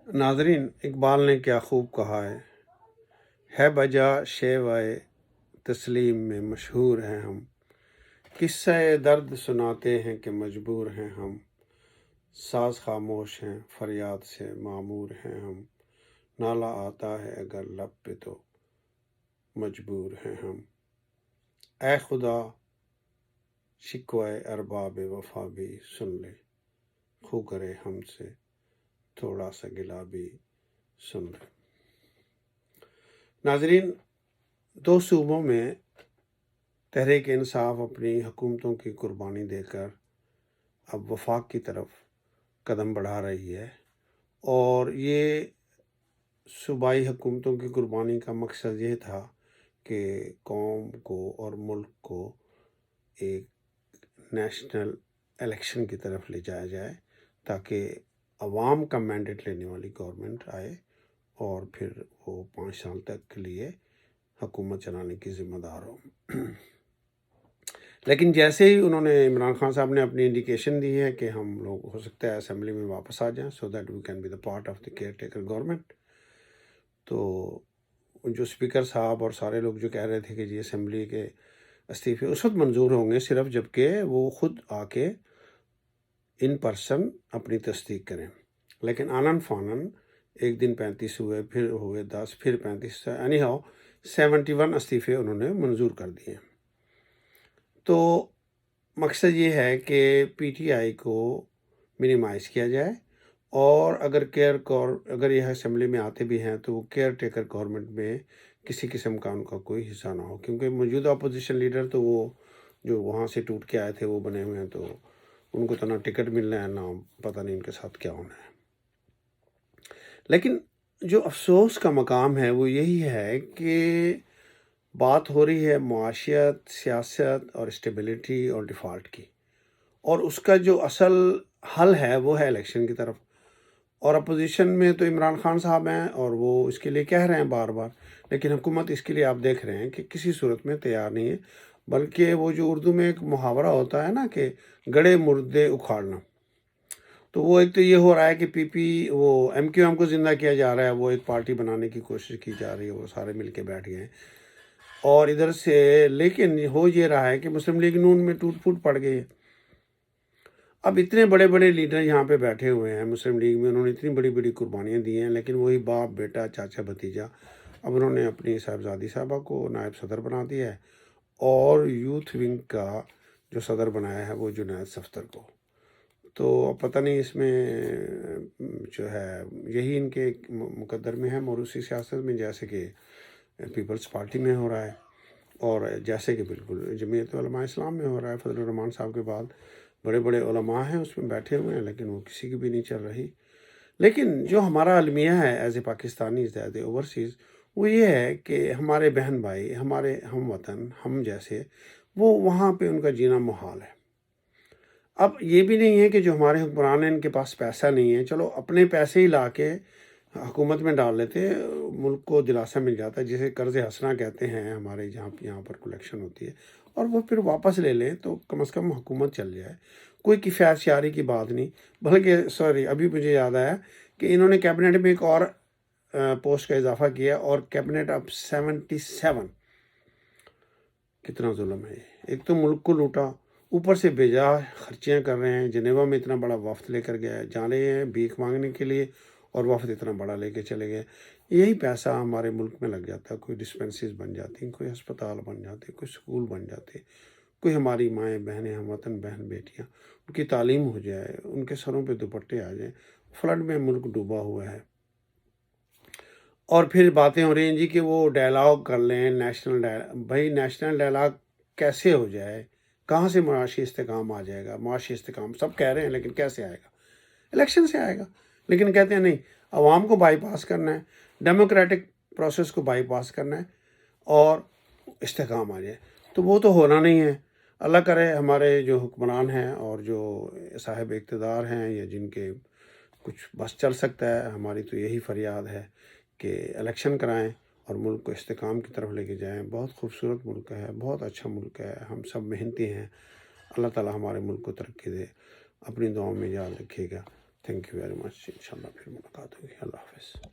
नाज़रीन, इकबाल ने क्या खूब कहा है बजा शेवाए तस्लीम में मशहूर हैं हम, किस्सा दर्द सुनाते हैं कि मजबूर हैं हम, साज खामोश हैं फरियाद से मामूर हैं हम, नाला आता है अगर लब पे तो मजबूर हैं हम। ऐ खुदा शिकवाए अरबाब वफा भी सुन ले, खू करे हमसे थोड़ा सा गिला भी सुन ले। नाज़रीन, दो सूबों में तहरीक इंसाफ अपनी हुकूमतों की कुर्बानी देकर अब वफाक की तरफ कदम बढ़ा रही है, और ये सूबाई हुकूमतों की कुर्बानी का मकसद ये था कि कौम को और मुल्क को एक नेशनल इलेक्शन की तरफ ले जाया जाए ताकि अवाम का मैंडेट लेने वाली गवर्नमेंट आए और फिर वो 5 साल तक के लिए हुकूमत चलाने की ज़िम्मेदार हो। लेकिन जैसे ही उन्होंने इमरान खान साहब ने अपनी इंडिकेशन दी है कि हम लोग हो सकता है असेंबली में वापस आ जाएं so that we can be the part of the caretaker government, तो जो स्पीकर साहब और सारे लोग जो कह रहे थे कि जी असेंबली के इस्तीफे उस वक्त मंजूर होंगे सिर्फ जबकि वो ख़ुद आके इन पर्सन अपनी तस्दीक करें, लेकिन आनन फानन एक दिन 35 हुए, फिर हुए 10, फिर 35, एनी हाउ 71 इस्तीफे उन्होंने मंजूर कर दिए। तो मकसद ये है कि पीटीआई को मिनिमाइज़ किया जाए, और अगर यह असेंबली में आते भी हैं तो वो केयर टेकर गवर्नमेंट में किसी किस्म का उनका कोई हिस्सा ना हो, क्योंकि मौजूदा अपोजिशन लीडर तो वो जो वहाँ से टूट के आए थे वो बने हुए हैं, तो उनको तो ना टिकट मिलना है ना पता नहीं उनके साथ क्या होना है। लेकिन जो अफसोस का मकाम है वो यही है कि बात हो रही है मुआशियत, सियासत और स्टेबिलिटी और डिफ़ॉल्ट की, और उसका जो असल हल है वो है इलेक्शन की तरफ। और अपोजिशन में तो इमरान खान साहब हैं और वो इसके लिए कह रहे हैं बार बार, लेकिन हुकूमत इसके लिए आप देख रहे हैं कि किसी सूरत में तैयार नहीं है, बल्कि वो जो उर्दू में एक मुहावरा होता है ना कि गड़े मुर्दे उखाड़ना, तो वो एक तो ये हो रहा है कि पीपी वो एमक्यूएम को ज़िंदा किया जा रहा है, वो एक पार्टी बनाने की कोशिश की जा रही है, वो सारे मिल के बैठ गए हैं, और इधर से लेकिन हो ये रहा है कि मुस्लिम लीग नून में टूट फूट पड़ गई है। अब इतने बड़े बड़े लीडर यहाँ पे बैठे हुए हैं मुस्लिम लीग में, उन्होंने इतनी बड़ी बड़ी कुर्बानियाँ दी हैं, लेकिन वही बाप बेटा चाचा भतीजा अब उन्होंने अपनी साहबजादी साहबा को नायब सदर बना दिया है, और यूथ विंग का जो सदर बनाया है वो जुनैद सफ्तर को। तो अब पता नहीं इसमें जो है यही इनके मुकद्दर में है मौरूसी सियासत में, जैसे कि पीपल्स पार्टी में हो रहा है, और जैसे कि बिल्कुल जमीयत उलमा इस्लाम में हो रहा है। फजल रहमान साहब के बाद बड़े बड़े उलमा हैं उसमें बैठे हुए हैं, लेकिन वो किसी की भी नहीं चल रही। लेकिन जो हमारा अलमिया है as a Pakistani as a overseas, वो ये है कि हमारे बहन भाई, हमारे हम वतन, हम जैसे, वो वहाँ पे उनका जीना मुहाल है। अब ये भी नहीं है कि जो हमारे हुक्मरान हैं इनके पास पैसा नहीं है, चलो अपने पैसे ही ला के हुकूमत में डाल लेते, मुल्क को दिलासा मिल जाता है, जिसे कर्ज़ हसना कहते हैं हमारे यहाँ पर कलेक्शन होती है, और वो फिर वापस ले लें तो कम से कम हुकूमत चल जाए। कोई किफ़ायत शारी की बात नहीं, बल्कि सॉरी अभी मुझे याद आया कि इन्होंने कैबिनेट में एक और पोस्ट का इजाफा किया, और कैबिनेट अब 77। कितना जुल्म है। एक तो मुल्क को लूटा, ऊपर से बेजा खर्चियाँ कर रहे हैं। जनेवा में इतना बड़ा वफ्द लेकर गया है, जा रहे हैं भीख मांगने के लिए, और वफ्द इतना बड़ा लेके चले गए। यही पैसा हमारे मुल्क में लग जाता, कोई डिस्पेंसरीज बन जाती, कोई अस्पताल बन जाते, कोई स्कूल बन जाते, कोई हमारी माएँ बहनें, हम वतन बहन बेटियाँ, उनकी तालीम हो जाए, उनके सरों पे दुपट्टे आ जाएँ। फ्लड में मुल्क डूबा हुआ है, और फिर बातें हो रही हैं जी कि वो डायलॉग कर लें, नेशनल भाई नेशनल डायलॉग कैसे हो जाए, कहाँ से मुआशी इस्तेकाम आ जाएगा? मुआशी इस्तेकाम सब कह रहे हैं, लेकिन कैसे आएगा? इलेक्शन से आएगा। लेकिन कहते हैं नहीं, अवाम को बाईपास करना है, डेमोक्रेटिक प्रोसेस को बाईपास करना है और इस्तेकाम आ जाए, तो वो तो होना नहीं है। अल्लाह करे हमारे जो हुक्मरान हैं और जो साहिब इक़्तिदार हैं या जिनके कुछ बस चल सकता है, हमारी तो यही फरियाद है कि इलेक्शन कराएं और मुल्क को इस्तेकाम की तरफ लेके जाएं। बहुत खूबसूरत मुल्क है, बहुत अच्छा मुल्क है, हम सब मेहनती हैं। अल्लाह ताला हमारे मुल्क को तरक्की दे। अपनी दुआओं में याद रखिएगा। تھینک یو ویری مچ، انشاءاللہ پھر ملاقات ہوگی، اللہ حافظ.